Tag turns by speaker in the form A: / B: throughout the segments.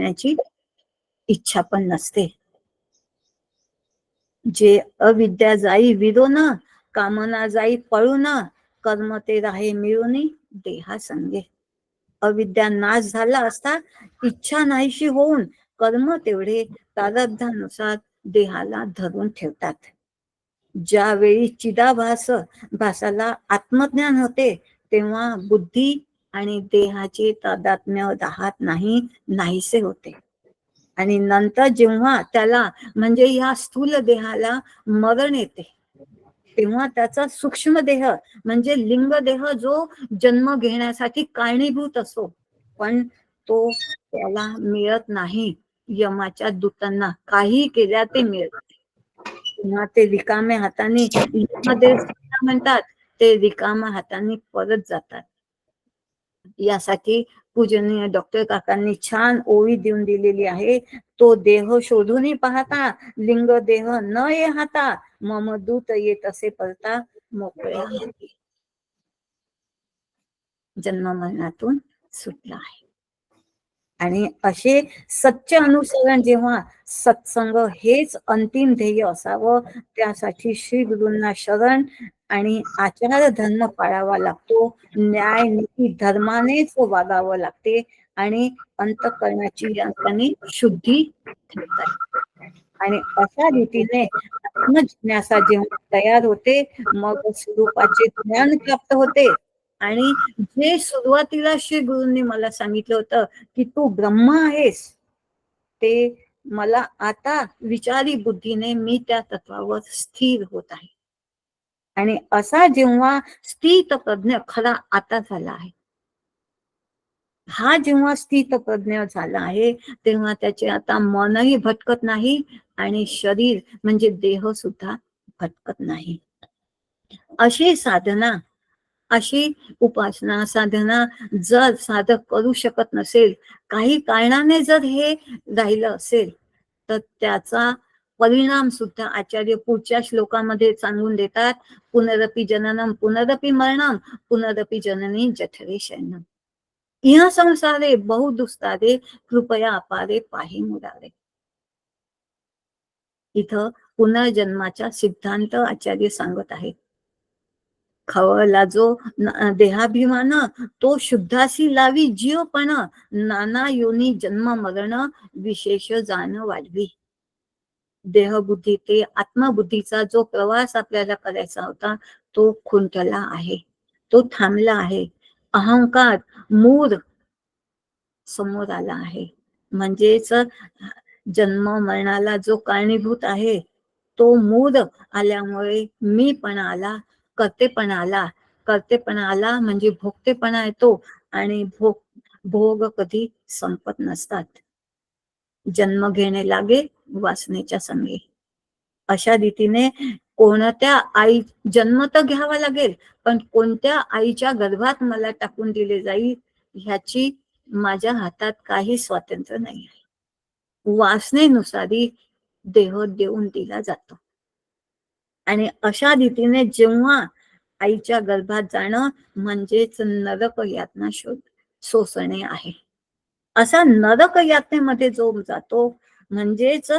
A: करण्याची इच्छा पण नसते. जे अविद्या जाई विरोन, कामना जाई पळून, कर्म ते राहे मिळून देहा संगे. अविद्या नाश झाला असता इच्छा नाहीशी होऊन कर्म तेवढे प्रारब्धानुसार देहाला धरून ठेवतात. ज्यावेळी चिदाभासाला आत्मज्ञान होते तेव्हा बुद्धी आणि देहाचे तादात्म्य राहत नाही, नाहीसे होते. आणि नंतर जेव्हा त्याला म्हणजे या स्थूल देहाला मरण येते तेव्हा त्याचा सूक्ष्म देह म्हणजे लिंग देह जो जन्म घेण्यासाठी कारणीभूत असतो पण तो त्याला मिळत नाही. यमाच्या दूतांना काही केल्या ते मिळत तेव्हा ते रिकाम्या हाताने यमदेव म्हणतात ते रिकाम्या हाताने परत जातात. यासाठी पूजनीय डॉक्टर काकांनी छान ओळी देऊन दिलेली आहे. तो देह शोधूनही पाहता लिंग देह न येहाता मम दूत येत असे पळता मोकळ्या हाती. जन्म मरणातून सुटला आहे. आणि असे सच्चे अनुसरण जेव्हा सत्संग हेच अंतिम ध्येय असावं त्यासाठी श्री गुरूंना शरण आणि आचार धर्म पाळावा लागतो. न्याय नीती धर्मानेच वागावं लागते आणि अंतःकरणाची यांनी शुद्धी ठेवतात. आणि अशा रीतीने आत्मजिज्ञासा जेव्हा तयार होते मग स्वरूपाचे ज्ञान प्राप्त होते. आणि जे सुरुवातीला श्री गुरूंनी मला सांगितलं होतं की तू ब्रह्म आहेस ते मला आता विचारी बुद्धीने मी त्या तत्वावर स्थिर होत आहे. आणि असा जेव्हा स्थित प्रज्ञ खरा आता झाला आहे, हा जेव्हा स्थित प्रज्ञ झाला आहे तेव्हा त्याचे आता मनही भटकत नाही आणि शरीर म्हणजे देह सुद्धा भटकत नाही. अशी साधना अशी उपासना साधना जर साधक करू शकत नसेल, काही कारणाने जर हे राहिलं असेल तर त्याचा परिणाम सुद्धा आचार्य पुढच्या श्लोकामध्ये सांगून देतात. पुनरपि जननम पुनरपि मरणम पुनरपि जननी जठरे शयनम. इह संसारे बहु दुस्तारे कृपया अपारे पाही मुरारे. इथं पुनर्जन्माचा सिद्धांत आचार्य सांगत आहेत. खवळला जो देहाभिमान तो शुद्धासी लावी जीवपण नाना योनी जन्म मरण विशेष जाण वाढवी. देहबुद्धी ते आत्मबुद्धीचा जो प्रवास आपल्याला करायचा होता तो खुंटला आहे, तो थांबला आहे. अहंकार मूळ समोर आला आहे. म्हणजेच जन्म मरणाला जो कारणीभूत आहे तो मूळ आल्यामुळे मी पण आला, कर्तेपणा आला. कर्तेपणा आला म्हणजे भोगतेपणा येतो आणि भोग कधी संपत नसतात. जन्म घेणे लागे वासनेच्या संगे. अशा रीतीने कोणत्या आई जन्म तर घ्यावा लागेल पण कोणत्या आईच्या गर्भात मला टाकून दिले जाईल ह्याची माझ्या हातात काही स्वातंत्र्य नाही आहे. वासनेनुसारी देह देऊन दिला जातो. आणि अशा रीतीने जेव्हा आईच्या गर्भात जाणं म्हणजेच नरक यातना सोसणे आहे. असा नरक यातनेमध्ये जो जातो म्हणजेच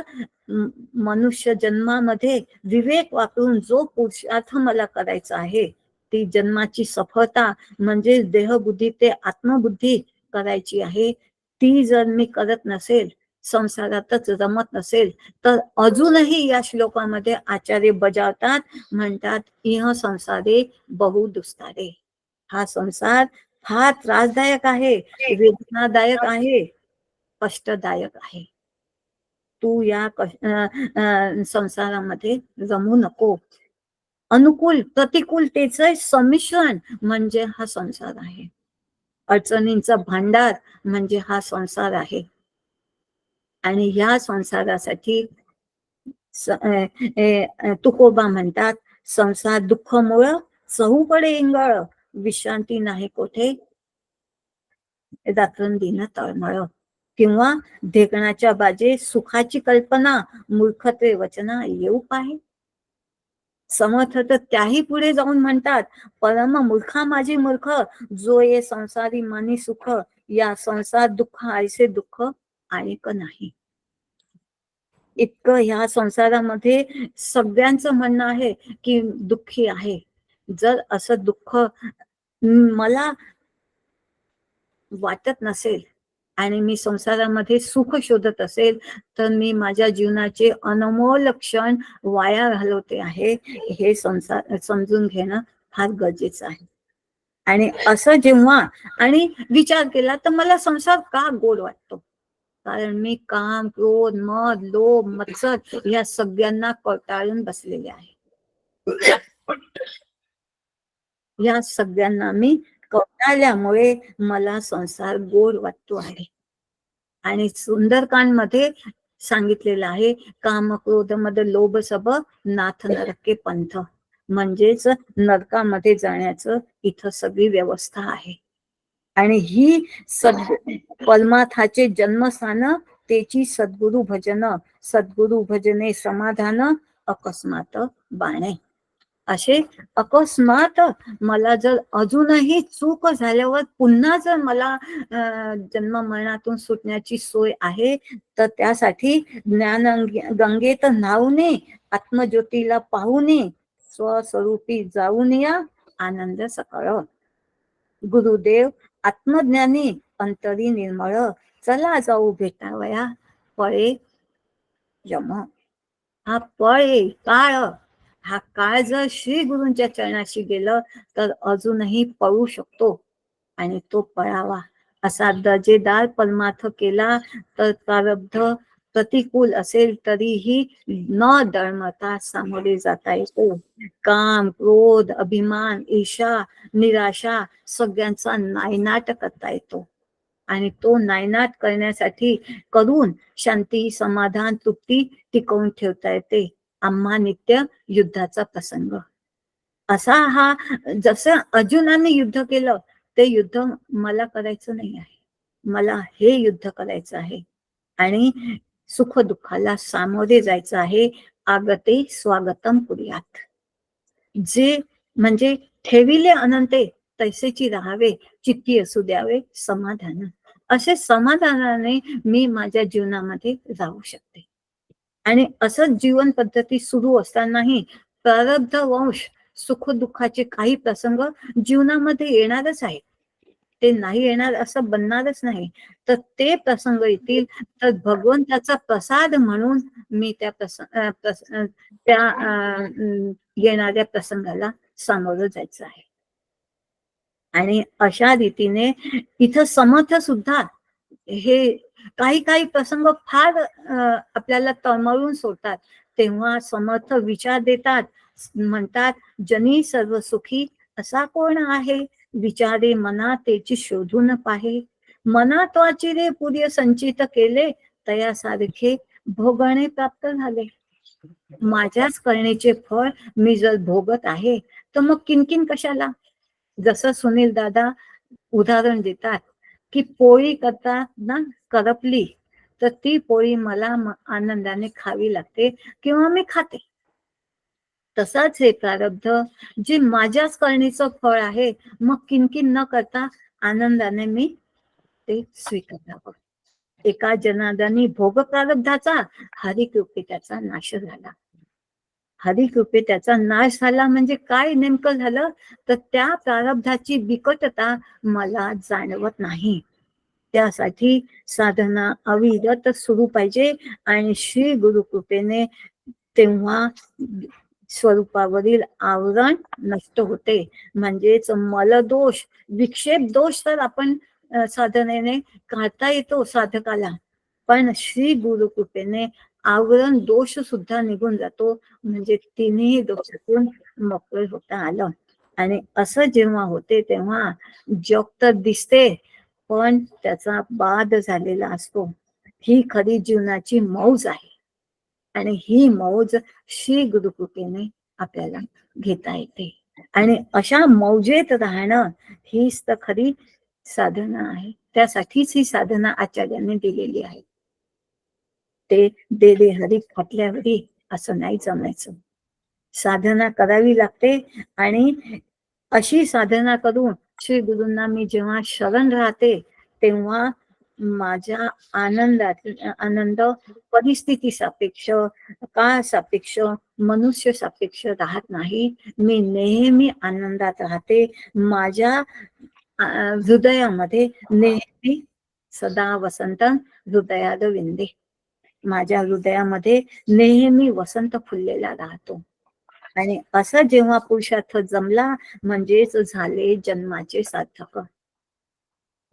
A: मनुष्य जन्मामध्ये विवेक वापरून जो पुरुषार्थ मला करायचा आहे ती जन्माची सफलता म्हणजे देहबुद्धी ते आत्मबुद्धी करायची आहे. ती जर मी करत नसेल, संसारातच रमत नसेल तर अजूनही या श्लोकामध्ये आचार्य बजावतात, म्हणतात इह संसारे बहु दुस्तारे. हा संसार फार त्रासदायक आहे, वेदनादायक आहे, कष्टदायक आहे. तू या संसारामध्ये रमू नको. अनुकूल प्रतिकूलतेचे संमिश्रण म्हणजे हा संसार आहे. अडचणींचा भांडार म्हणजे हा संसार आहे. आणि ह्या संसारासाठी तुकोबा म्हणतात संसार दुःख मुळ चहूकडे इंगळ विश्रांती नाही कोठे दाखवून दिन तळमळ. किंवा ढेकणाच्या बाजे सुखाची कल्पना मूर्खत्वे वचना येऊ पाहे. समर्थ तर त्याही पुढे जाऊन म्हणतात परम मूर्खा माझी मूर्ख जो ये संसारी मानी सुख या संसार दुःख ऐसे दुःख आणि का नाही. इतकं ह्या संसारामध्ये सगळ्यांचं म्हणणं आहे की दुःखी आहे. जर असं दुःख मला वाटत नसेल आणि मी संसारामध्ये सुख शोधत असेल तर मी माझ्या जीवनाचे अनमोल क्षण वाया घालवते आहे, हे संसार समजून घेणं फार गरजेचं आहे. आणि असं जेव्हा आणि विचार केला तर मला संसार का गोड वाटतो, कारण मी काम, क्रोध, मद, लोभ, मत्सर या सगळ्यांना कंटाळून बसलेले आहे. या सगळ्यांना मी कंटाळल्यामुळे मला संसार गोड वाटतो आहे. आणि सुंदरकांड सांगितलेलं आहे, काम, क्रोध, मद, लोभ सब नाथ नरके पंथ, म्हणजेच नरकामध्ये जाण्याचं इथं सगळी व्यवस्था आहे. आणि ही परमार्थाचे जन्मस्थान, त्याची सद्गुरु भजन, सद्गुरु भजने समाधान, अकस्मात बाणे. असे अकस्मात मला जर अजूनही चूक झाल्यावर पुन्हा जर मला जन्म मरणातून सुटण्याची सोय आहे तर त्यासाठी ज्ञान गंगेत न्हावणे, आत्मज्योतीला पाहुणे, स्वस्वरूपी जाऊन या आनंद सकळ. गुरुदेव आत्मज्ञानी अंतरी निर्मळ, चला जाऊ भेटावया पळे यम. हा पळे काळ, हा काळ जर श्री गुरूंच्या चरणाशी गेलं तर अजूनही पळू शकतो आणि तो पळावा. असा दर्जेदार परमार्थ केला तर प्रारब्ध प्रतिकूल असेल तरीही न डळमळता सामोरे जाता येतो. काम, क्रोध, अभिमान, ईर्षा, निराशा सगळ्यांचा नायनाट करता येतो. आणि तो नायनाट करण्यासाठी करून शांती, समाधान, तृप्ती टिकवून ठेवता येते. आम्हा नित्य युद्धाचा प्रसंग असा हा, जसं अर्जुनाने युद्ध केलं ते युद्ध मला करायचं नाही आहे, मला हे युद्ध करायचं आहे आणि सुख दुःखाला सामोरे जायचं आहे. आगते स्वागतम कुर्यात, जे म्हणजे ठेविले अनंते तैसेची राहावे, चित्ती असू द्यावे समाधान. असे समाधानाने मी माझ्या जीवनामध्ये राहू शकते. आणि असं जीवन पद्धती सुरू असतानाही प्रारब्ध वंश सुख दुःखाचे काही प्रसंग जीवनामध्ये येणारच आहे. ते नाही येणार असं बनणारच नाही. तर ते प्रसंग येतील तर भगवंताचा प्रसाद म्हणून मी त्या येणाऱ्या प्रसंगाला सामोरं जायचं आहे. आणि अशा रीतीने इथं समर्थ सुद्धा हे काही काही प्रसंग फार आपल्याला तळमळून सोडतात, तेव्हा समर्थ विचार देतात, म्हणतात जनी सर्व सुखी असा कोण आहे, विचारे मना त्याची शोधून पाहे, मना त्वाची रे पुर्य संचित केले, तयासारखे भोगणे प्राप्त झाले. माझ्याच करणेचे फळ मी जर भोगत आहे तर मग किनकिन कशाला. जसं सुनील दादा उदाहरण देतात की पोळी करताना करपली तर ती पोळी मला आनंदाने खावी लागते किंवा मी खाते. तसाच हे प्रारब्ध जे माझ्याच करणीचं फळ आहे, मग किनकिन न करता आनंदाने मी ते स्वीकारावं. एका जनार्दनी भोग प्रारब्धाचा, हरिकृपे त्याचा नाश झाला. हरिकृपे त्याचा नाश झाला म्हणजे काय नेमकं झालं तर त्या प्रारब्धाची बिकटता मला जाणवत नाही. त्यासाठी साधना अविरत सुरू पाहिजे आणि श्री गुरुकृपेने तेव्हा स्वरूपावरील आवरण नष्ट होते. म्हणजेच मलदोष, विक्षेप दोष तर आपण साधनेने काढता येतो साधकाला, पण श्री गुरुकृपेने आवरण दोष सुद्धा निघून जातो. म्हणजे तिन्ही दोषातून मोकळे होता आलं. आणि असं जेव्हा होते तेव्हा जग तर दिसते पण त्याचा बाद झालेला असतो. ही खरी जीवनाची मौज आहे आणि ही मौज श्री गुरुकृपेने आपल्याला घेता येते. आणि अशा मौजेत राहणं हीच तर खरी साधना आहे. त्यासाठीच ही साधना आचार्यांनी दिलेली आहे. ते दे हरी खाटल्यावरी असं नाही जमायचं. साधना करावी लागते आणि अशी साधना करून श्री गुरूंना मी जेव्हा शरण राहते तेव्हा माझ्या आनंद परिस्थिती सापेक्ष, काळ सापेक्ष, मनुष्य सापेक्ष राहत नाही. मी नेहमी आनंदात राहते. माझ्या हृदयामध्ये नेहमी सदा वसंत हृदयाद विंदे. माझ्या हृदयामध्ये नेहमी वसंत फुललेला राहतो. आणि असं जेव्हा पुरुषार्थ जमला म्हणजेच झाले जन्माचे सार्थक.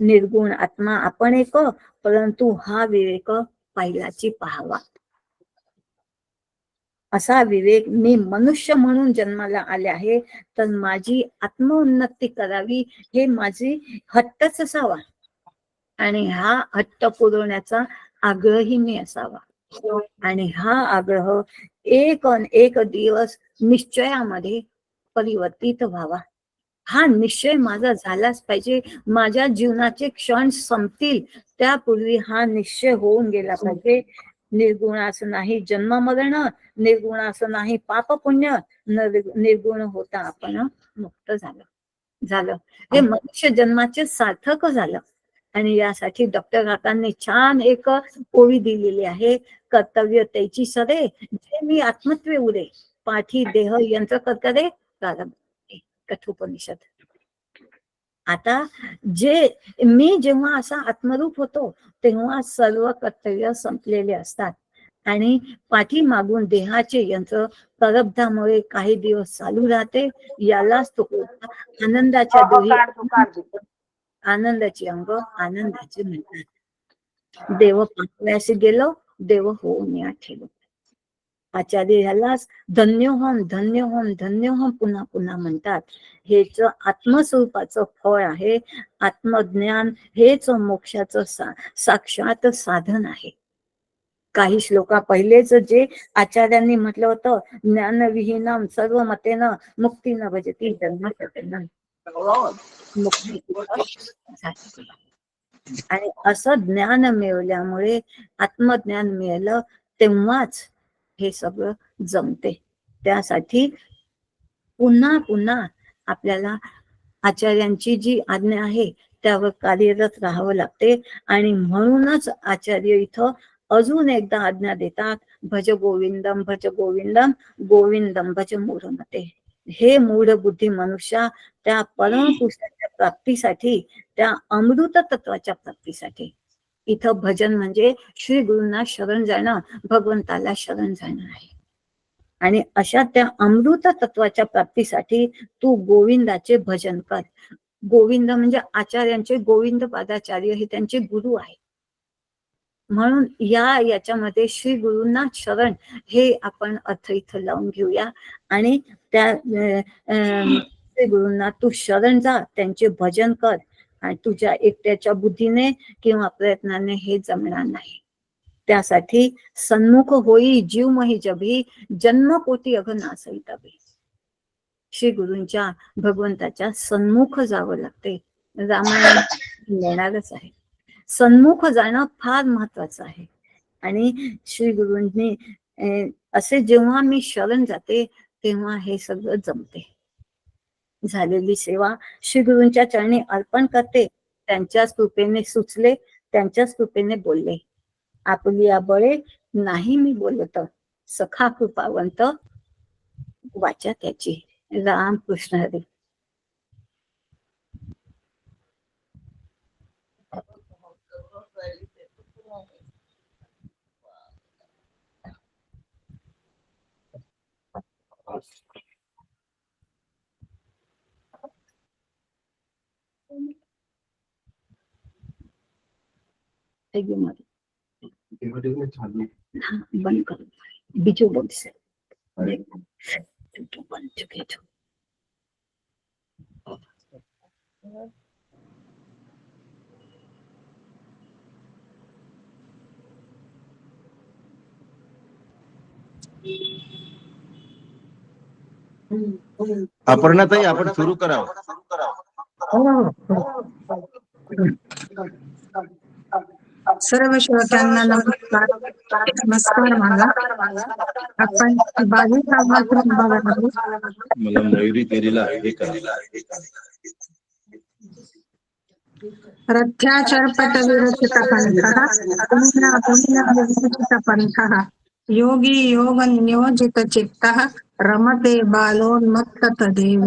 A: निर्गुण आत्मा आपण एक, परंतु हा विवेक पहिलाची पाहावा. असा विवेक, मी मनुष्य म्हणून जन्माला आले आहे तर माझी आत्मोन्नती करावी हे माझी हट्टच असावा. आणि हा हट्ट पुरवण्याचा आग्रही मी असावा. आणि हा आग्रह एक दिवस निश्चयामध्ये परिवर्तित व्हावा. हा निश्चय माझा झालाच पाहिजे. माझ्या जीवनाचे क्षण संपतील त्यापूर्वी हा निश्चय होऊन गेला पाहिजे. निर्गुणास नाही जन्म मरण, निर्गुणास नाही पाप पुण्य, निर्गुण होता आपण मुक्त झालं. हे मनुष्य जन्माचे सार्थक झालं. आणि यासाठी डॉक्टर काकांनी छान एक ओळी दिलेली आहे. कर्तव्य त्याची सरे, जे मी आत्मत्वे उरे, पाठी देह यंत्र कर्तरे प्रारंभ. कठोपनिषद. आता मी जेव्हा असा आत्मरूप होतो तेव्हा सर्व कर्तव्य संपलेले असतात. आणि पाठीमागून देहाचे यंत्र प्रारब्धामुळे काही दिवस चालू राहते. यालाच तो आनंदाच्या दोही, आनंदाची अंग आनंदाचे म्हणतात. देव पाकव्यास गेलो, देव होऊन या ठेलो. आचार्य ह्यालाच धन्योहम धन्योहम धन्योहम पुन्हा पुन्हा म्हणतात. हेच आत्मस्वरूपाचं फळ आहे. आत्मज्ञान हेच मोक्षाचं साक्षात साधन आहे. काही श्लोका पहिलेच जे आचार्यांनी म्हटलं होतं, ज्ञानविहीनम सर्व मतेन मुक्ती न भजती जन्म. मुक्ती आणि असं ज्ञान मिळवल्यामुळे, आत्मज्ञान मिळालं तेव्हाच हे सगळं जमते. त्यासाठी पुन्हा पुन्हा आपल्याला आचार्यांची जी आज्ञा आहे त्यावर कार्यरत राहावं लागते. आणि म्हणूनच आचार्य इथं अजून एकदा आज्ञा देतात, भज गोविंदम भज गोविंदम गोविंदम भज मूढमते. हे मूढ बुद्धी मनुष्या, त्या परमपुरुषाच्या प्राप्तीसाठी, त्या अमृत तत्वाच्या प्राप्तीसाठी. इथं भजन म्हणजे श्री गुरूंना शरण जाणं, भगवंताला शरण जाणं आहे. आणि अशा त्या अमृत तत्वाच्या प्राप्तीसाठी तू गोविंदाचे भजन कर. गोविंद म्हणजे आचार्यांचे, गोविंद पादाचार्य हे त्यांचे गुरु आहे. म्हणून याच्यामध्ये श्री गुरूंना शरण हे आपण अर्थ इथं लावून घेऊया. आणि त्या श्री गुरूंना तू शरण जा, त्यांचे भजन कर. आणि तुझ्या एकट्याच्या बुद्धीने किंवा प्रयत्नाने हे जमणार नाही. त्यासाठी सन्मुख होई जीवमही जभी, जन्मकोटी अघनासई तभी. श्री गुरूंच्या, भगवंताच्या सन्मुख जावं लागते. रामायण येणारच आहे. सन्मुख जाणं फार महत्वाचं आहे. आणि श्री गुरूंनी असे जेव्हा मी शरण जाते तेव्हा हे सगळं जमते. झालेली सेवा श्री गुरूंच्या चरणी अर्पण करते. त्यांच्याच कृपेने सुचले, त्यांच्याच कृपेने बोलले. आपली बळे नाही मी बोलत, सखा कृपावंत वाचा त्याची. राम कृष्ण हरी. बंद करो, बीजो बोल से बन चुके थे.
B: अपर्णाताई, आपण सुरू करावं.
C: सर्व श्रोत्यांना नमस्कार. माझा आपण 22 भागामध्ये
B: मला मयुरी केलेला हे करा.
C: रथ्याचरपट विरचित पंथः पुण्य पुण्य विरचित पंथः योगी योग नियोजित चित्तः रमते बालोन्मत्त तदेव.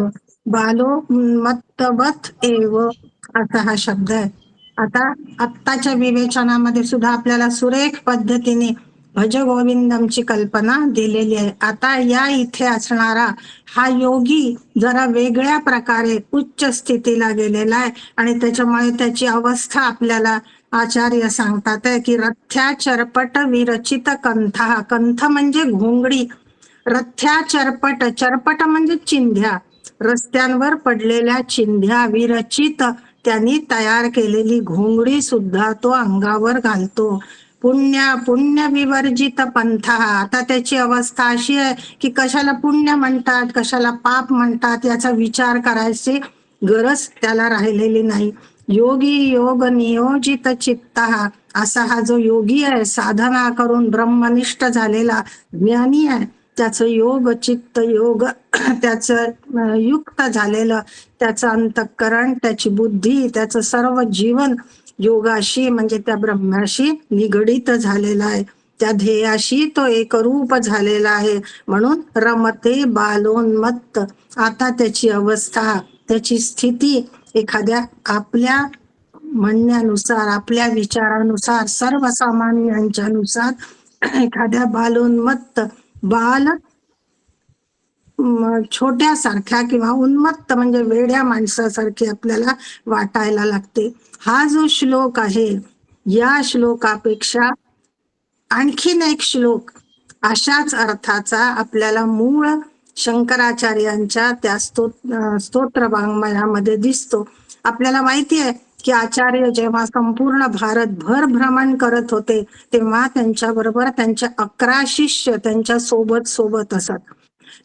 C: बालोन्मत्तवत एव असा हा शब्द आहे. आता आत्ताच्या विवेचनामध्ये सुद्धा आपल्याला सुरेख पद्धतीने भज गोविंदमची कल्पना दिलेली आहे. आता या इथे असणारा हा योगी जरा वेगळ्या प्रकारे उच्च स्थितीला गेलेला आहे आणि त्याच्यामुळे त्याची अवस्था आपल्याला आचार्य सांगतात आहे की रथ्या चरपट विरचित कंथ. कंथ म्हणजे घोंगडी. रथ्या चरपट, चरपट म्हणजे चिंध्या, रस्त्यांवर पडलेल्या चिंध्या, विरचित त्यांनी तयार केलेली घोंगडी सुद्धा तो अंगावर घालतो. पुण्य पुण्य विवर्जित पंथ. आता त्याची अवस्था अशी आहे की कशाला पुण्य म्हणतात, कशाला पाप म्हणतात याचा विचार करायची गरज त्याला राहिलेली नाही. योगी योग नियोजित चित्त असा हा जो योगी आहे, साधना करून ब्रह्मनिष्ठ झालेला ज्ञानी आहे, त्याचं योग चित्त योग त्याचं युक्त झालेलं त्याचं अंतःकरण, त्याची बुद्धी, त्याचं सर्व जीवन योगाशी म्हणजे त्या ब्रह्माशी निगडित झालेला आहे. त्या ध्येयाशी तो एकरूप झालेला आहे. म्हणून रमते बालोन्मत्त. आता त्याची अवस्था, त्याची स्थिती एखाद्या आपल्या म्हणण्यानुसार, आपल्या विचारानुसार, सर्वसामान्यांच्या नुसार एखाद्या बालोन्मत्त, बाल छोट्यासारख्या किंवा उन्मत्त म्हणजे वेड्या माणसासारखी आपल्याला वाटायला लागते. हा जो श्लोक आहे, या श्लोकापेक्षा आणखीन एक श्लोक अशाच अर्थाचा आपल्याला मूळ शंकराचार्यांच्या त्या स्तोत्र वाङ्मयामध्ये दिसतो. आपल्याला माहिती आहे की आचार्य जेव्हा संपूर्ण भारतभर भ्रमण करत होते तेव्हा त्यांच्याबरोबर त्यांचे 11 शिष्य त्यांच्या सोबत असत.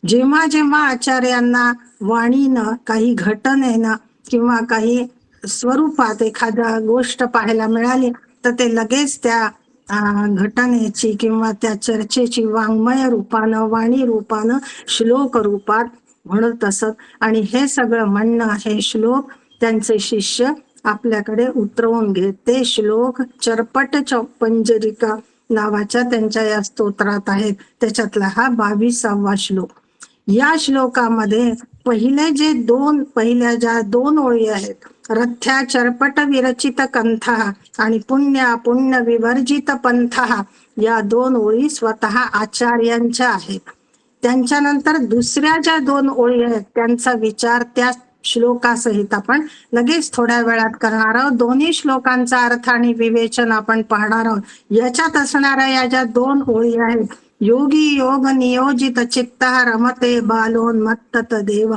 C: जेव्हा जेव्हा आचार्यांना वाणीनं, काही घटनेनं किंवा काही स्वरूपात एखाद्या गोष्ट पाहायला मिळाली तर ते लगेच त्या घटनेची किंवा त्या चर्चेची वाङ्मय रूपानं, वाणी रूपानं, श्लोक रूपात म्हणत असत. आणि हे सगळं म्हणणं, हे श्लोक त्यांचे शिष्य आपल्याकडे उतरवून घेत. ते श्लोक चरपट पंजरिका नावाच्या त्यांच्या या स्तोत्रात आहेत. त्याच्यातला हा 22वा श्लोक. या श्लोकामध्ये पहिल्या ज्या 2 ओळी आहेत, रथ्या चरपट विरचित कंथ आणि पुण्य पुण्य विवर्जित पंथ, या 2 ओळी स्वतः आचार्यांच्या आहेत. त्यांच्यानंतर दुसऱ्या ज्या 2 ओळी आहेत त्यांचा विचार त्या श्लोकासहित आपण लगेच थोड्या वेळात करणार आहोत. दोन्ही श्लोकांचा अर्थ आणि विवेचन आपण पाहणार आहोत. याच्यात असणाऱ्या या ज्या 2 ओळी आहेत, योगी योग नियोजित चित्त रमते बालोन्मत्त तदेव,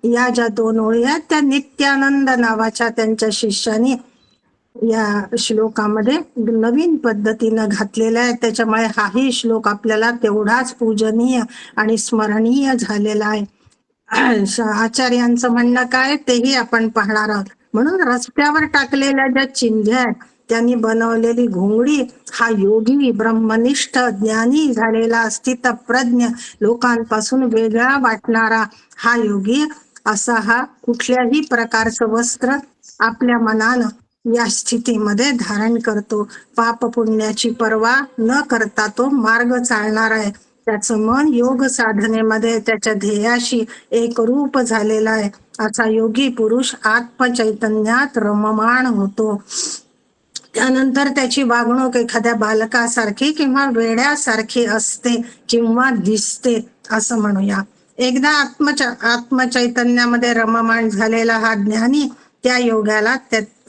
C: या ज्या 2 ओळी आहेत त्या नित्यानंद नावाच्या त्यांच्या शिष्याने या श्लोकामध्ये नवीन पद्धतीनं घातलेला आहे. त्याच्यामुळे हाही श्लोक आपल्याला तेवढाच पूजनीय आणि स्मरणीय झालेला आहे. आचार्यांचं म्हणणं काय तेही आपण पाहणार आहोत. म्हणून रस्त्यावर टाकलेल्या ज्या चिंध्या आहेत, त्यांनी बनवलेली घोंगडी, हा योगी ब्रह्मनिष्ठ ज्ञानी झालेला स्थितप्रज्ञ लोकांपासून वेगळा वाटणारा हा योगी, असा हा कुठल्याही प्रकारचं वस्त्र आपल्या मनानं या स्थितीमध्ये धारण करतो. पाप पुण्याची पर्वा न करता तो मार्ग चालणार आहे. त्याचं मन योग साधनेमध्ये त्याच्या ध्येयाशी एकरूप झालेला आहे. असा योगी पुरुष आत्मचैतन्यात रममाण होतो. त्यानंतर त्याची वागणूक एखाद्या बालकासारखी किंवा वेड्यासारखी असते किंवा दिसते असं म्हणूया. एकदा आत्मचैतन्यामध्ये रममाण झालेला हा ज्ञानी, त्या योगाला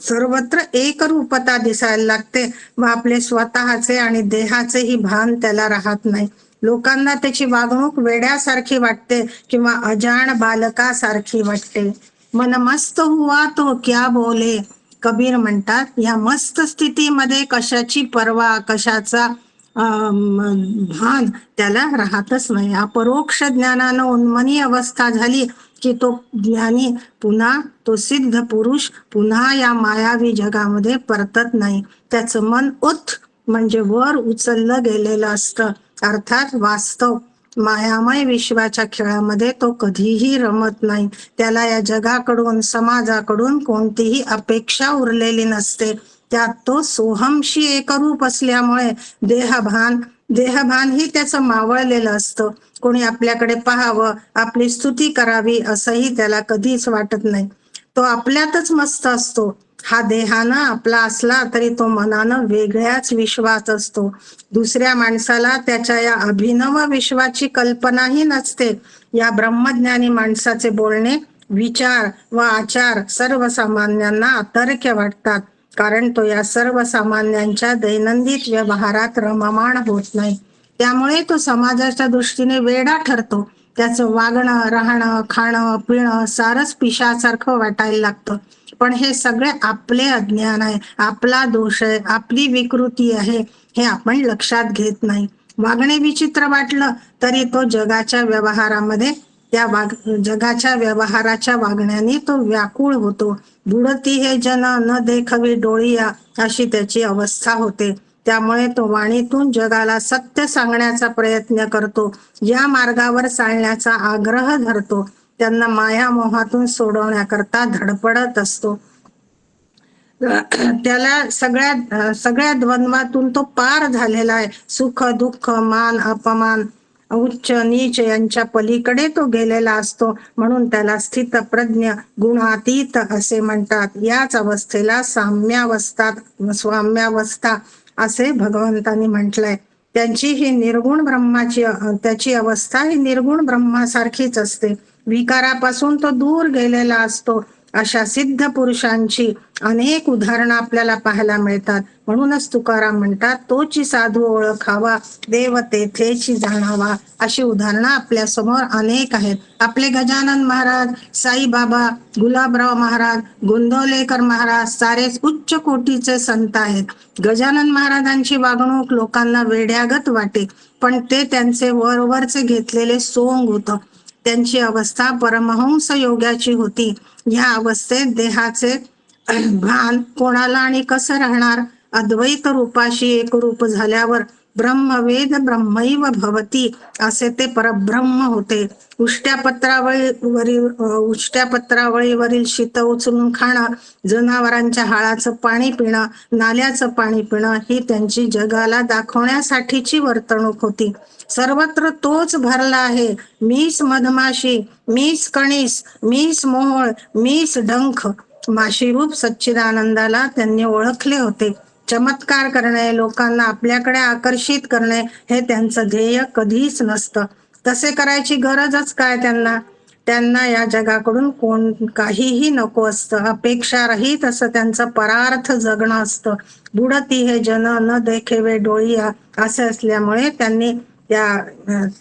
C: सर्वत्र एकरूपता दिसायला लागते व आपले स्वतःचे आणि देहाचेही भान त्याला राहत नाही. लोकांना त्याची वागणूक वेड्यासारखी वाटते किंवा अजाण बालकासारखी वाटते. मन मस्त हुआ तो क्या बोले, कबीर म्हणतात, या मस्त स्थितीमध्ये कशाची पर्वा, कशाचा भान त्याला राहतच नाही. अपरोक्ष ज्ञानानं उन्मनी अवस्था झाली की तो ज्ञानी पुन्हा, तो सिद्ध पुरुष पुन्हा या मायावी जगामध्ये परतत नाही. त्याचं मन उत म्हणजे वर उचललं गेलेलं असतं, अर्थात वास्तव मायामय विश्वाच्या खेळामध्ये तो कधीही रमत नाही. त्याला या जगाकडून, समाजाकडून कोणतीही अपेक्षा उरलेली नसते. त्यात तो सोहमशी एकरूप असल्यामुळे देहभान ही त्याचं मावळलेलं असतं. कोणी आपल्याकडे पाहावं, आपली स्तुती करावी असंही त्याला कधीच वाटत नाही. तो आपल्यातच मस्त असतो. हा देहानं आपला असला तरी तो मनानं वेगळ्याच विश्वात असतो. दुसऱ्या माणसाला त्याच्या या अभिनव विश्वाची कल्पनाही नसते. या ब्रह्मज्ञानी माणसाचे बोलणे, विचार व आचार सर्वसामान्यांना अतर्क्य वाटतात, कारण तो या सर्वसामान्यांच्या दैनंदिन व्यवहारात रममाण होत नाही. त्यामुळे तो समाजाच्या दृष्टीने वेडा ठरतो. त्याचं वागणं, राहणं, खाणं, पिणं सारंच पिशासारखं वाटायला लागतं. पण हे सगळे आपले अज्ञान आहे, आपला दोष आहे, आपली विकृती आहे, हे आपण लक्षात घेत नाही. वागणे विचित्र वाटलं तरी तो जगाच्या व्यवहाराच्या वागण्याने तो व्याकुळ होतो. बुडती हे जन न देखवी डोळिया अशी त्याची अवस्था होते. त्यामुळे तो वाणीतून जगाला सत्य सांगण्याचा प्रयत्न करतो. या मार्गावर चालण्याचा आग्रह धरतो. त्यांना माया मोहातून सोडवण्याकरता धडपडत असतो. त्याला सगळ्या द्वंद्वातून तो पार झालेला आहे. सुख दुःख, मान अपमान, उच्च नीच यांच्या पलीकडे तो गेलेला असतो. म्हणून त्याला स्थितप्रज्ञ, गुणातीत असे म्हणतात. याच अवस्थेला स्वाम्यावस्था असे भगवंतांनी म्हटलंय. त्याची अवस्था ही निर्गुण ब्रह्मासारखीच असते. विकारापासून तो दूर गेलेला असतो. अशा सिद्ध पुरुषांची अनेक उदाहरणं आपल्याला पाहायला मिळतात. म्हणूनच तुकाराम म्हणतात, तोची साधू ओळखावा, देव तेथेची जाणावा. अशी उदाहरणं आपल्या समोर अनेक आहेत. आपले गजानन महाराज, साईबाबा, गुलाबराव महाराज, गोंदवलेकर महाराज सारेच उच्च कोटीचे संत आहेत. गजानन महाराजांची वागणूक लोकांना वेड्यागत वाटे, पण ते त्यांचे वरवरचे घेतलेले सोंग होतं. त्यांची अवस्था परमहंस योगाची होती. या अवस्थेत देहाचे भान कोणाला आणि कसं राहणार? अद्वैत रूपाशी एकरूप झाल्यावर ब्रह्मवेद ब्रह्मैव भवती असे ते परब्रह्म होते. उष्ट्यापत्रावळीवरील शीत उचलून खाणं, जनावरांच्या हाळाचं पाणी पिणं, नाल्याचं पाणी पिणं ही त्यांची जगाला दाखवण्यासाठीची वर्तणूक होती. सर्वत्र तोच भरला आहे. मीच मधमाशी, मीच कणीस, मीच मोहोळ, मीच डंख. माशीरूप सच्चिदानंदाला त्यांनी ओळखले होते. चमत्कार करणे, लोकांना आपल्याकडे आकर्षित करणे हे त्यांचं ध्येय कधीच नसतं. तसे करायची गरजच काय त्यांना या जगाकडून काहीही नको असतं. अपेक्षा रहित असं त्यांचं परार्थ जगणं असतं. बुडती हे जन न देखेवे डोळिया असं असल्यामुळे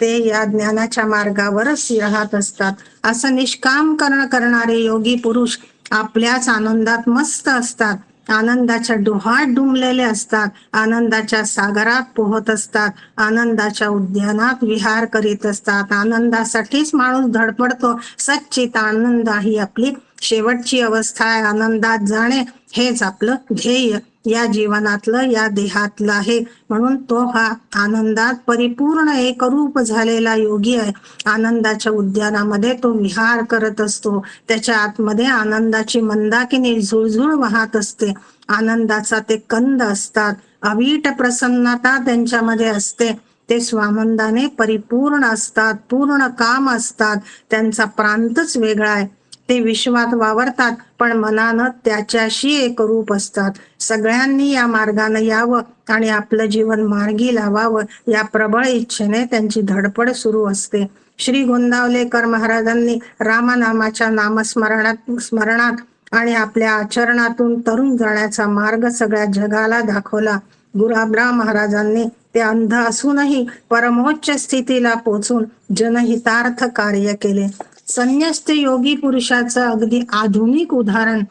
C: ते या ज्ञानाच्या मार्गावरच राहत असतात. असं निष्काम करणारे योगी पुरुष आपल्याच आनंदात मस्त असतात. आनंदाच्या डोहात डुंबलेले असतात. आनंदाच्या सागरात पोहत असतात. आनंदाच्या उद्यानात विहार करीत असतात. आनंदासाठीच माणूस धडपडतो. सच्चित आनंद ही आपली शेवटची अवस्था आहे. आनंदात जाणे हेच आपलं ध्येय या जीवनातलं, या देहातलं आहे. म्हणून तो हा आनंदात परिपूर्ण एकरूप झालेला योगी आहे. आनंदाच्या उद्यानामध्ये तो विहार करत असतो. त्याच्या आतमध्ये आनंदाची मंदाकिनी झुळझुळ वाहत असते. आनंदाचा ते कंद असतात. अवीट प्रसन्नता त्यांच्यामध्ये असते. ते स्वानंदाने परिपूर्ण असतात. पूर्ण काम असतात. त्यांचा प्रांतच वेगळा आहे. ते विश्वात वावरतात, पण मनानं त्याच्याशी एकरूप असतात. सगळ्यांनी या मार्गाने यावं आणि आपलं जीवन मार्गी लावावं या प्रबळ इच्छेने त्यांची धडपड सुरू असते. श्री गोंदावलेकर महाराजांनी रामनामाच्या स्मरणात आणि आपल्या आचरणातून तरुण जाण्याचा मार्ग सगळ्या जगाला दाखवला. गुलाबराव महाराजांनी ते अंध असूनही परमोच्च स्थितीला पोचून जनहितार्थ कार्य केले. संन्यस्त योगी पुरुषाचं अगदी आधुनिक उदाहरण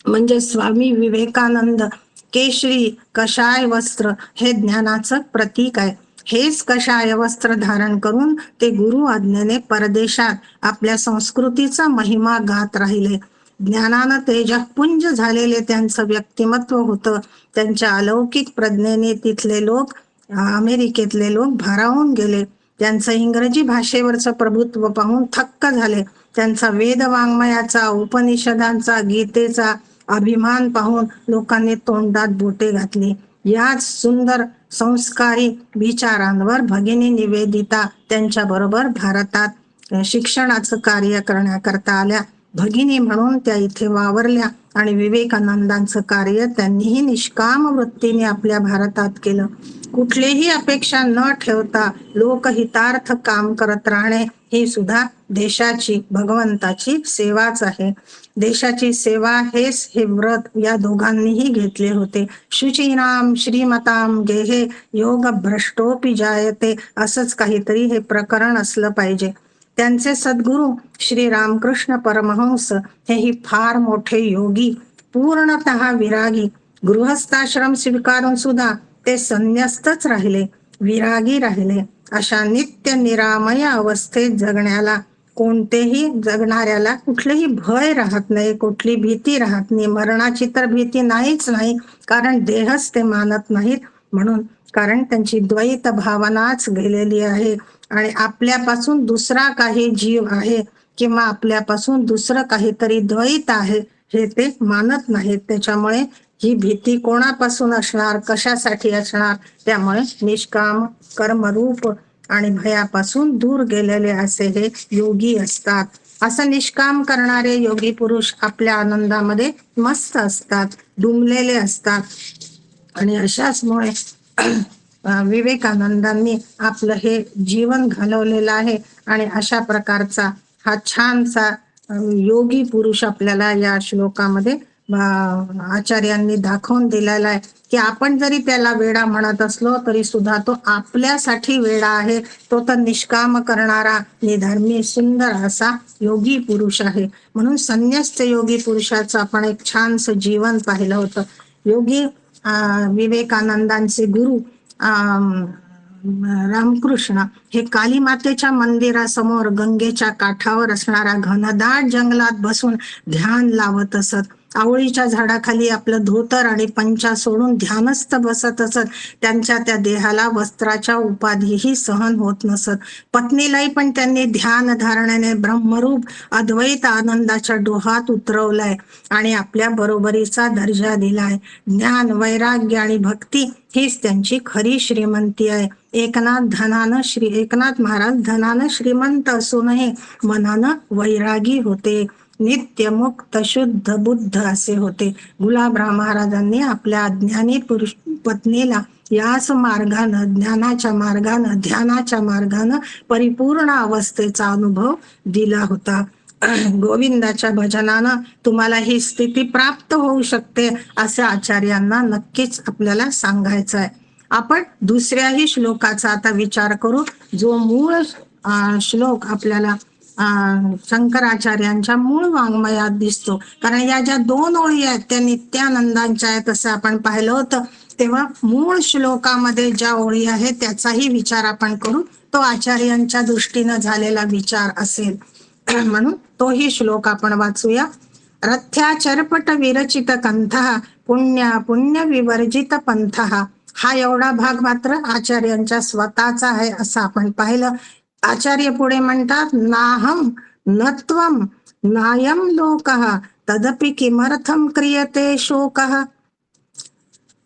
C: म्हणजे स्वामी विवेकानंद. केशरी कषाय वस्त्र हे ज्ञानाचं प्रतीक आहे. हेच कषाय वस्त्र धारण करून ते गुरु आज्ञेने परदेशात आपल्या संस्कृतीचा महिमा गात राहिले. ज्ञानानं तेजपुंज झालेले त्यांचं व्यक्तिमत्व होतं. त्यांच्या अलौकिक प्रज्ञेने तिथले लोक, अमेरिकेतले लोक भारावून गेले. त्यांचं इंग्रजी भाषेवरचं प्रभुत्व पाहून थक्क झाले. त्यांचा वेद वाङ्मयाचा, उपनिषदांचा, गीतेचा अभिमान पाहून लोकांनी तोंडात बोटे घातली. याच सुंदर संस्कारी विचारांवर भगिनी निवेदिता त्यांच्या बरोबर भारतात शिक्षणाचं कार्य करण्याकरता आल्या. भगिनी म्हणून त्या इथे वावरल्या आणि विवेकानंदांचं कार्य त्यांनीही निष्काम वृत्तीने आपल्या भारतात केलं. कुठलीही अपेक्षा न ठेवता लोकहितार्थ काम करत राहणे ही सुद्धा देशाची, भगवंताची सेवाच आहे. देशाची सेवा हेच हे व्रत या दोघांनीही घेतले होते. शुचीनाम श्रीमताम गेहे योग भ्रष्टोपि जायते, असंच काहीतरी हे प्रकरण असलं पाहिजे. त्यांचे सद्गुरू श्री रामकृष्ण परमहंस हेही फार मोठे योगी, पूर्णतः विरागी. गृहस्थाश्रम स्वीकारून सुद्धा ते संन्यस्तच राहिले, विरागी राहिले. अशा नित्य निरामय अवस्थेत जगणाऱ्याला कुठलेही भय राहत नाही, कुठली भीती राहत नाही. मरणाची तर भीती नाहीच नाही, कारण देहच ते मानत नाहीत म्हणून. कारण त्यांची द्वैत भावनाच गेलेली आहे आणि आपल्यापासून दुसरा काही जीव आहे किंवा आपल्यापासून दुसरं काहीतरी द्वैत आहे हे ते मानत नाहीत. त्याच्यामुळे ही भीती कोणापासून असणार, कशासाठी असणार? त्यामुळे निष्काम कर्मरूप आणि भयापासून दूर गेलेले असे हे योगी असतात. असं निष्काम करणारे योगी पुरुष आपल्या आनंदामध्ये मस्त असतात, डुंबलेले असतात. आणि अशाचमुळे विवेकानंदांनी आपलं हे जीवन घालवलेलं आहे. आणि अशा प्रकारचा हा छानसा योगी पुरुष आपल्याला या श्लोकामध्ये आचार्यांनी दाखवून दिलेला आहे की आपण जरी त्याला वेडा म्हणत असलो तरी सुद्धा तो आपल्यासाठी वेडा आहे. तो तर निष्काम करणारा, निधर्मी, सुंदर असा योगी पुरुष आहे. म्हणून संन्यस्त योगी पुरुषाचं आपण एक छानसं जीवन पाहिलं होतं. योगी विवेकानंदांचे गुरु रामकृष्ण हे काली मातेच्या मंदिरासमोर गंगेच्या काठावर असणाऱ्या घनदाट जंगलात बसून ध्यान लावत असत. आवळीच्या झाडाखाली आपलं धोतर आणि पंचा सोडून ध्यानस्थ बसत असत. त्यांच्या त्या देहाला वस्त्राच्या उपाधीही सहन होत नसत. पत्नीलाही पण त्यांनी ध्यान धारणेने ब्रह्मरूप अद्वैत आनंदाच्या डोहात उतरवलाय आणि आपल्या बरोबरीचा दर्जा दिलाय. ज्ञान, वैराग्य आणि भक्ती हीच त्यांची खरी श्रीमंती आहे. एकनाथ महाराज धनानं श्रीमंत असूनही मनानं वैरागी होते, नित्य मुक्त शुद्ध बुद्ध असे होते. गुलाबराव महाराजांनी आपल्या अज्ञानी पुरुष पत्नीला याच मार्गानं, ज्ञानाच्या मार्गानं, ध्यानाच्या मार्गानं परिपूर्ण अवस्थेचा अनुभव दिला होता. गोविंदाच्या भजनानं तुम्हाला ही स्थिती प्राप्त होऊ शकते असं आचार्यांना नक्कीच आपल्याला सांगायचं आहे. आपण दुसऱ्याही श्लोकाचा आता विचार करू, जो मूळ श्लोक आपल्याला शंकराचार्यांच्या मूळ वाङ्मयात दिसतो. कारण या ज्या 2 ओळी आहेत त्या नित्यानंदांच्या आहेत असं आपण पाहिलं होतं. तेव्हा मूळ श्लोकामध्ये ज्या ओळी आहेत त्याचाही विचार आपण करू. तो आचार्यांच्या दृष्टीनं झालेला विचार असेल म्हणून तोही श्लोक आपण वाचूया. रथ्या चरपट विरचित कंथः पुण्य विवर्जित पंथः. हा एवढा भाग मात्र आचार्यांच्या स्वतःचा आहे असं आपण पाहिलं. आचार्य पुढे म्हणतात, नाहम नत्वम नायम लोकः तदपि किमर्थम क्रियते शोकः.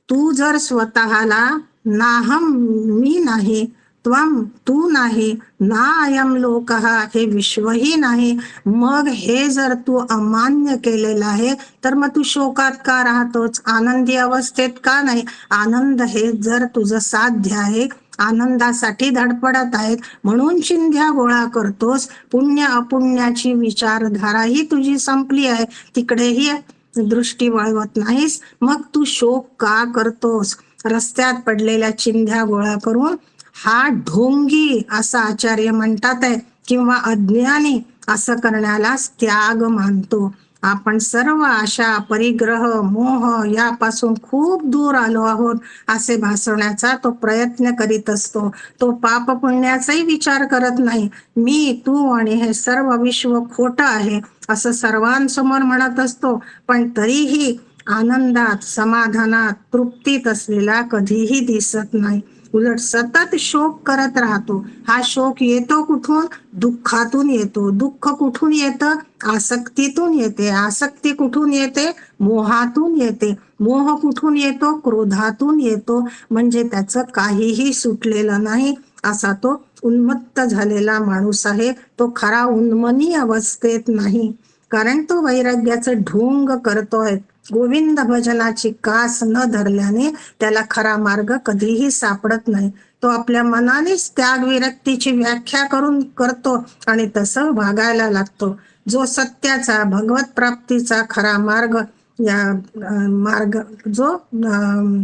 C: तू जर स्वतःला नाहम मी नाही, त्वम तू नाही, ना अयम लोकः हे विश्वही नाही, मग हे जर तू अमान्य केलेलं आहे तर मग तू शोकात का राहतोच, आनंदी अवस्थेत का नाही? आनंद हे जर तुझं साध्य आहे, आनंदासाठी धडपडत आहेत म्हणून चिंध्या गोळा करतोस, पुण्य अपुण्याची विचारधाराही तुझी संपली आहे, तिकडेही दृष्टी वळवत नाहीस, मग तू शोक का करतोस? रस्त्यात पडलेल्या चिंध्या गोळा करून हा ढोंगी असं आचार्य म्हणतात आहे किंवा अज्ञानी असं करण्यालाच त्याग मानतो. आपण सर्व आशा, परिग्रह, मोह यापासून खूप दूर आलो आहोत असे भासवण्याचा तो प्रयत्न करीत असतो. तो पाप पुण्याचाही विचार करत नाही. मी, तू आणि हे सर्व विश्व खोटं आहे असं सर्वांसमोर म्हणत असतो, पण तरीही आनंदात, समाधानात, तृप्तीत असलेला कधीही दिसत नाही. उलट सतत शोक करत राहतो. हा शोक येतो कुठून? दुःखातून येतो. दुःख कुठून येतं? आसक्तीतून येते. आसक्ती कुठून येते? मोहातून येते. मोह कुठून येतो? क्रोधातून येतो. म्हणजे त्याचं काहीही सुटलेलं नाही असा तो उन्मत्त झालेला माणूस आहे. तो खरा उन्मनी अवस्थेत नाही, कारण तो वैराग्याचं ढोंग करतोय. गोविंद भजनाची कास न धरल्याने त्याला खरा मार्ग कधीही सापडत नाही. तो आपल्या मनानेच त्याग विरक्तीची व्याख्या करून करतो आणि तसं वागायला लागतो. जो सत्याचा भगवत प्राप्तीचा खरा मार्ग मार्ग जो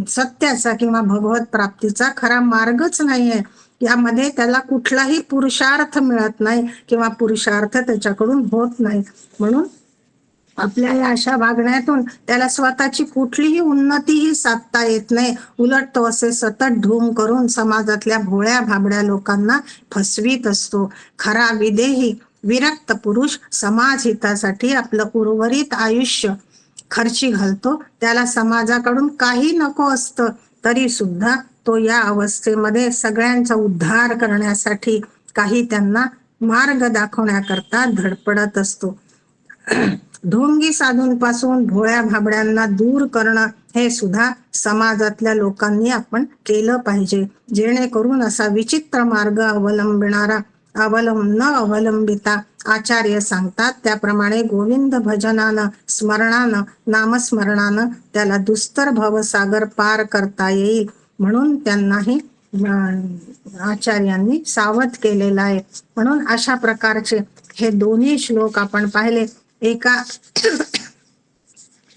C: सत्याचा किंवा भगवत प्राप्तीचा खरा मार्गच नाहीये, यामध्ये त्याला कुठलाही पुरुषार्थ मिळत नाही किंवा पुरुषार्थ त्याच्याकडून होत नाही. म्हणून आपल्या या अशा वागण्यातून त्याला स्वतःची कुठलीही उन्नतीही साधता येत नाही. उलट तो असे सतत ढोंग करून समाजातल्या भोळ्या भाबड्या लोकांना फसवीत असतो. खरा विदेही विरक्त पुरुष समाज हितासाठी आपलं उर्वरित आयुष्य खर्ची घालतो. त्याला समाजाकडून काही नको असतं तरी सुद्धा तो या अवस्थेमध्ये सगळ्यांचा उद्धार करण्यासाठी काही त्यांना मार्ग दाखवण्याकरता धडपडत असतो. ढोंगी साधूंपासून भोळ्या भाबड्यांना दूर करणं हे सुद्धा समाजातल्या लोकांनी आपण केलं पाहिजे, जेणेकरून असा विचित्र मार्ग न अवलंबिता आचार्य सांगतात त्याप्रमाणे गोविंद भजनानं स्मरणानं नामस्मरणानं त्याला दुस्तर भवसागर पार करता येईल. म्हणून त्यांनाही आचार्यांनी सावध केलेलं आहे. म्हणून अशा प्रकारचे हे दोन्ही श्लोक आपण पाहिले. एका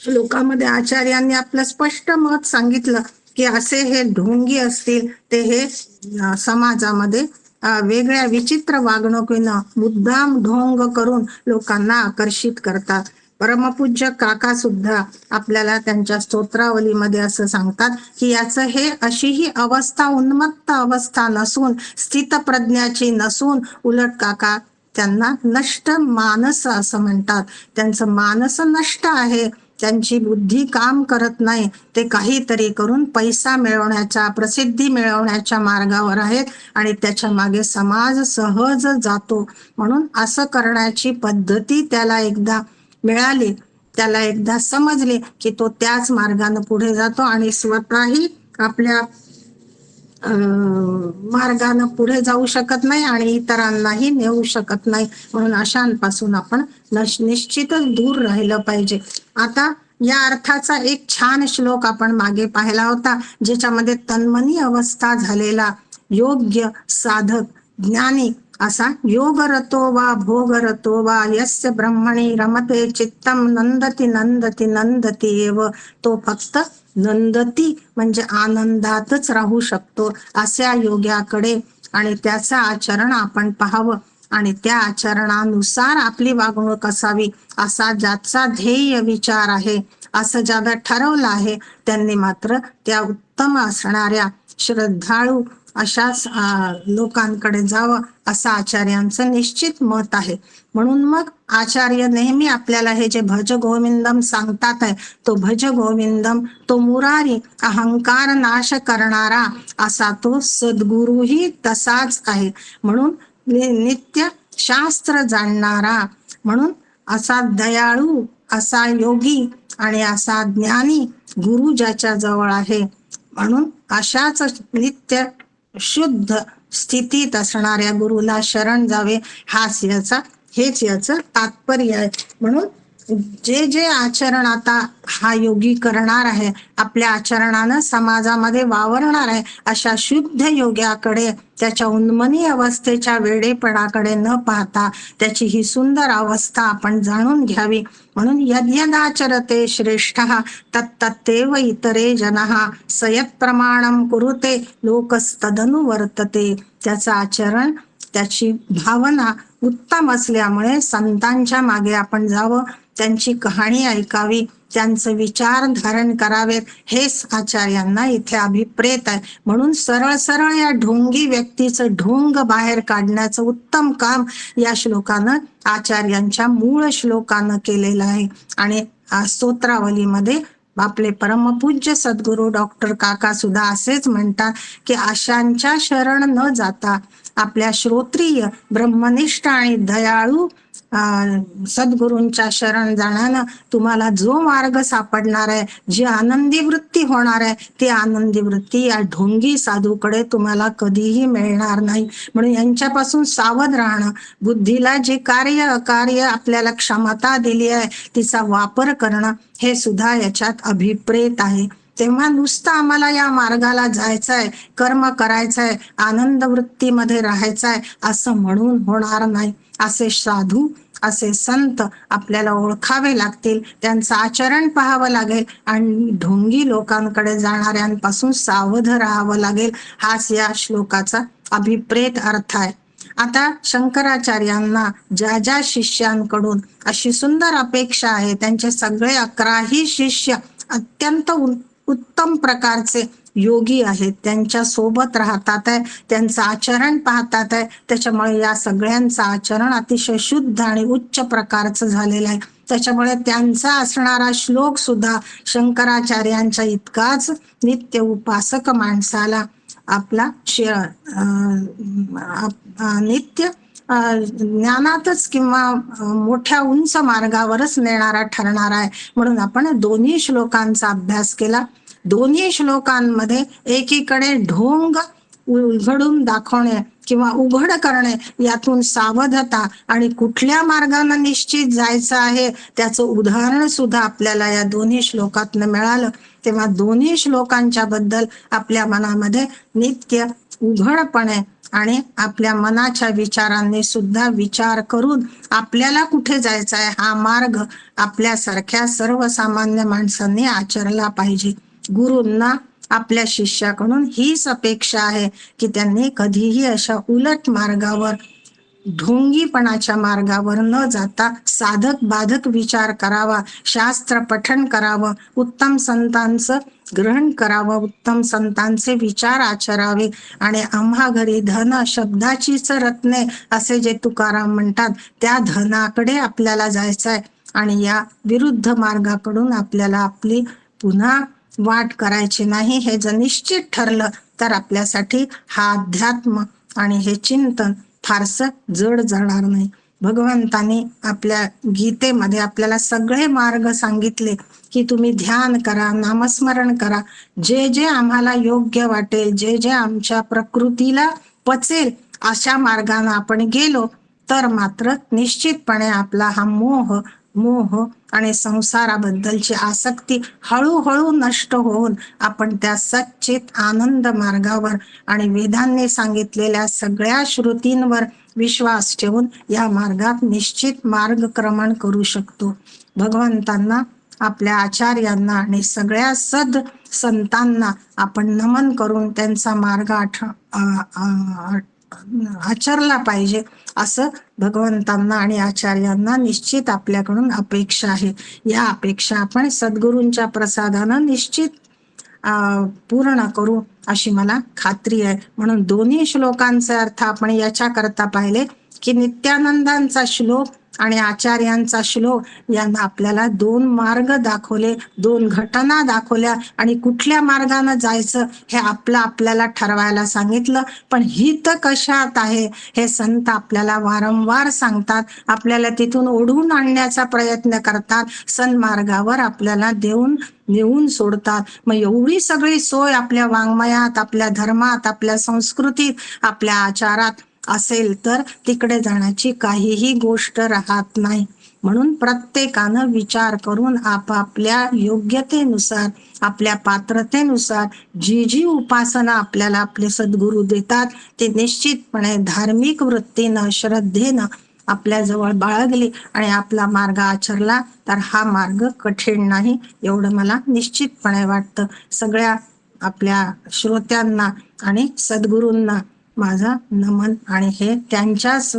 C: श्लोकामध्ये आचार्यांनी आपलं स्पष्ट मत सांगितलं की असे हे ढोंगी असतील ते हे समाजामध्ये वेगळ्या विचित्र वागणुकीनं मुद्दाम ढोंग करून लोकांना आकर्षित करतात. परमपूज्य काका सुद्धा आपल्याला त्यांच्या स्तोत्रावलीमध्ये असं सांगतात की याचं हे अशीही अवस्था उन्मत्त अवस्था नसून स्थितप्रज्ञाची नसून उलट काका त्यांना नष्ट मानस असं म्हणतात. त्यांचं मानस नष्ट आहे, त्यांची बुद्धी काम करत नाही. ते काहीतरी करून पैसा मिळवण्याच्या प्रसिद्धी मिळवण्याच्या मार्गावर आहेत आणि त्याच्या मागे समाज सहज जातो. म्हणून असं करण्याची पद्धती त्याला एकदा मिळाली, त्याला एकदा समजले की तो त्याच मार्गाने पुढे जातो आणि स्वतःही आपल्या मार्गाने पुढे जाऊ शकत नाही आणि इतरांनाही नेऊ शकत नाही. म्हणून अशांपासून आपण निश्चितच दूर राहिलं पाहिजे. आता या अर्थाचा एक छान श्लोक आपण मागे पाहिला होता, ज्याच्यामध्ये तन्मनी अवस्था झालेला योग्य साधक ज्ञानी असा योगरतो वा भोगरतो वा यस्य ब्रह्मणी रमते चित्तम नंदती नंदती नंदती एव, तो फक्त नंदती म्हणजे आनंदातच राहू शकतो अशा योग्याकडे आणि त्याचं आचरण आपण पाहावं आणि त्या आचरणानुसार आपली वागणूक असावी असा ज्याचा ध्येय विचार आहे, असं ज्याला ठरवलं आहे, त्यांनी मात्र त्या उत्तम असणाऱ्या श्रद्धाळू अशाच लोकांकडे जावं असं आचार्यांचं निश्चित मत आहे. म्हणून मग आचार्य नेहमी आपल्याला हे जे भज गोविंदम सांगतात आहे, तो भज गोविंदम, तो मुरारी अहंकार नाश करणारा असा तो सद्गुरूही तसाच आहे. म्हणून नित्य शास्त्र जाणणारा, म्हणून असा दयाळू, असा योगी आणि असा ज्ञानी गुरु ज्याच्या जवळ आहे, म्हणून अशाच नित्य शुद्ध स्थितीत असणाऱ्या गुरुला शरण जावे हेच याचं तात्पर्य आहे. म्हणून जे जे आचरण आता हा योगी करणार आहे, आपल्या आचरणानं समाजामध्ये वावरणार आहे, अशा शुद्ध योग्याकडे, त्याच्या उन्मनी अवस्थेच्या वेडेपणाकडे न पाहता त्याची ही सुंदर अवस्था आपण जाणून घ्यावी. म्हणून यद्यदाचरते श्रेष्ठः तत्तत्तेव इतरे जनः सयत् प्रमाणं कुरुते लोकस्तदनु वर्तते. त्याचं आचरण, त्याची भावना उत्तम असल्यामुळे संतांच्या मागे आपण जावं, त्यांची कहाणी ऐकावी, त्यांचं विचार धारण करावेत, हेच आचार्यांना इथे अभिप्रेत आहे. म्हणून सरळ सरळ या ढोंगी व्यक्तीचं ढोंग बाहेर काढण्याचं उत्तम काम या श्लोकानं आचार्यांच्या मूळ श्लोकानं केलेलं आहे आणि स्तोत्रावलीमध्ये आपले परमपूज्य सद्गुरू डॉक्टर काका सुद्धा असेच म्हणतात की आशांच्या शरण न जाता आपल्या श्रोत्रिय ब्रह्मनिष्ठ आणि दयाळू सद्गुरूंच्या शरण जाण्यानं तुम्हाला जो मार्ग सापडणार आहे, जी आनंदी वृत्ती होणार आहे, ती आनंदी वृत्ती या ढोंगी साधूकडे तुम्हाला कधीही मिळणार नाही. म्हणून यांच्यापासून सावध राहणं, बुद्धीला जे कार्य अकार्य आपल्याला क्षमता दिली आहे तिचा वापर करणं, हे सुद्धा याच्यात अभिप्रेत आहे. तेव्हा नुसतं आम्हाला या मार्गाला जायचंय, कर्म करायचंय, आनंद वृत्तीमध्ये राहायचंय असं म्हणून होणार नाही. असे साधू, असे संत आपल्याला ओळखावे लागतील, त्यांचं आचरण पाहावं लागेल आणि ढोंगी लोकांकडे जाणाऱ्यांपासून सावध राहावं लागेल. हाच या श्लोकाचा अभिप्रेत अर्थ आहे. आता शंकराचार्यांना ज्या ज्या शिष्यांकडून अशी सुंदर अपेक्षा आहे, त्यांचे सगळे 11ही शिष्य अत्यंत उत्तम प्रकारचे योगी आहेत, त्यांच्या सोबत राहतात आहे, त्यांचं आचरण पाहतात आहे. त्याच्यामुळे या सगळ्यांचं आचरण अतिशय शुद्ध आणि उच्च प्रकारचं झालेलं आहे. त्याच्यामुळे त्यांचा असणारा श्लोक सुद्धा शंकराचार्यांच्या इतकाच नित्य उपासक माणसाला आपला नित्य ज्ञानातच किंवा मोठ्या उंच मार्गावरच नेणारा ठरणार आहे. म्हणून आपण दोन्ही श्लोकांचा अभ्यास केला. दोन्ही श्लोकांमध्ये एकीकडे ढोंग उघडून दाखवणे किंवा उघड करणे, यातून सावधता आणि कुठल्या मार्गाने निश्चित जायचं आहे त्याचं उदाहरण सुद्धा आपल्याला या दोन्ही श्लोकातनं मिळालं. तेव्हा दोन्ही श्लोकांच्या बद्दल आपल्या मनामध्ये नित्य उघडपणे आणि आपल्या मनाच्या विचारांनी सुद्धा विचार करून आपल्याला कुठे जायचं आहे हा मार्ग आपल्यासारख्या सर्वसामान्य माणसांनी आचरला पाहिजे. गुरूंना आपल्या शिष्याकडून हीच अपेक्षा आहे की त्यांनी कधीही अशा उलट मार्गावर, ढोंगीपणाच्या मार्गावर न जाता साधक बाधक विचार करावा, शास्त्र पठण करावं, उत्तम संतांचं ग्रहण करावं, उत्तम संतांचे विचार आचरावे आणि आम्हा घरी धन शब्दाचीच रत्ने असे जे तुकाराम म्हणतात, त्या धनाकडे आपल्याला जायचं आहे. आणि या विरुद्ध मार्गाकडून आपल्याला आपली पुन्हा वाट करायची नाही. हे जर निश्चित ठरलं तर आपल्यासाठी हा अध्यात्म आणि हे चिंतन फारसं जड जाणार नाही. भगवंतांनी आपल्या गीतेमध्ये आपल्याला सगळे मार्ग सांगितले की तुम्ही ध्यान करा, नामस्मरण करा, जे जे आम्हाला योग्य वाटेल, जे जे आमच्या प्रकृतीला पचेल अशा मार्गाने आपण गेलो तर मात्र निश्चितपणे आपला हा मोह आणि संसाराबद्दलची आसक्ती हळूहळू नष्ट होऊन आपण त्या सच्चित आनंद मार्गावर आणि वेदांनी सांगितलेल्या सगळ्या श्रुतींवर विश्वास ठेवून या मार्गात निश्चित मार्गक्रमण करू शकतो. भगवंतांना, आपल्या आचार्यांना आणि सगळ्या सद संतांना आपण नमन करून त्यांचा मार्ग आचरला पाहिजे असं भगवंतांना आणि आचार्यांना निश्चित आपल्याकडून अपेक्षा आहे. या अपेक्षा आपण सद्गुरूंच्या प्रसादानं निश्चित पूर्ण करू अशी मला खात्री आहे. म्हणून दोन्ही श्लोकांचे अर्थ आपण याच्या करता पाहिले की नित्यानंदांचा श्लोक आणि आचार्यांचा श्लोक यांना आपल्याला दोन मार्ग दाखवले, दोन घटना दाखवल्या आणि कुठल्या मार्गाने जायचं हे आपल्याला ठरवायला सांगितलं. पण हित कशात आहे हे संत आपल्याला वारंवार सांगतात, आपल्याला तिथून ओढून आणण्याचा प्रयत्न करतात, सन्मार्गावर आपल्याला नेऊन सोडतात. मग एवढी सगळी सोय आपल्या वाङ्मयात, आपल्या धर्मात, आपल्या संस्कृतीत, आपल्या आचारात असेल तर तिकडे जाण्याची काहीही गोष्ट राहत नाही. म्हणून प्रत्येकानं विचार करून आपापल्या योग्यतेनुसार, आपल्या पात्रतेनुसार जी जी उपासना आपल्याला आपले सद्गुरू देतात ते निश्चितपणे धार्मिक वृत्तीनं, श्रद्धेनं आपल्या जवळ बाळगली आणि आपला मार्ग आचरला तर हा मार्ग कठीण नाही एवढं मला निश्चितपणे वाटतं. सगळ्या आपल्या श्रोत्यांना आणि सद्गुरूंना माझा नमन आणि हे त्यांच्याच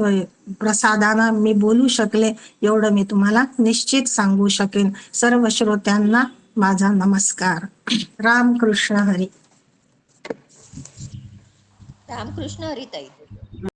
C: प्रसादानं मी बोलू शकले एवढं मी तुम्हाला निश्चित सांगू शकेन. सर्व श्रोत्यांना माझा नमस्कार. रामकृष्ण हरी.
D: रामकृष्ण हरी ताई.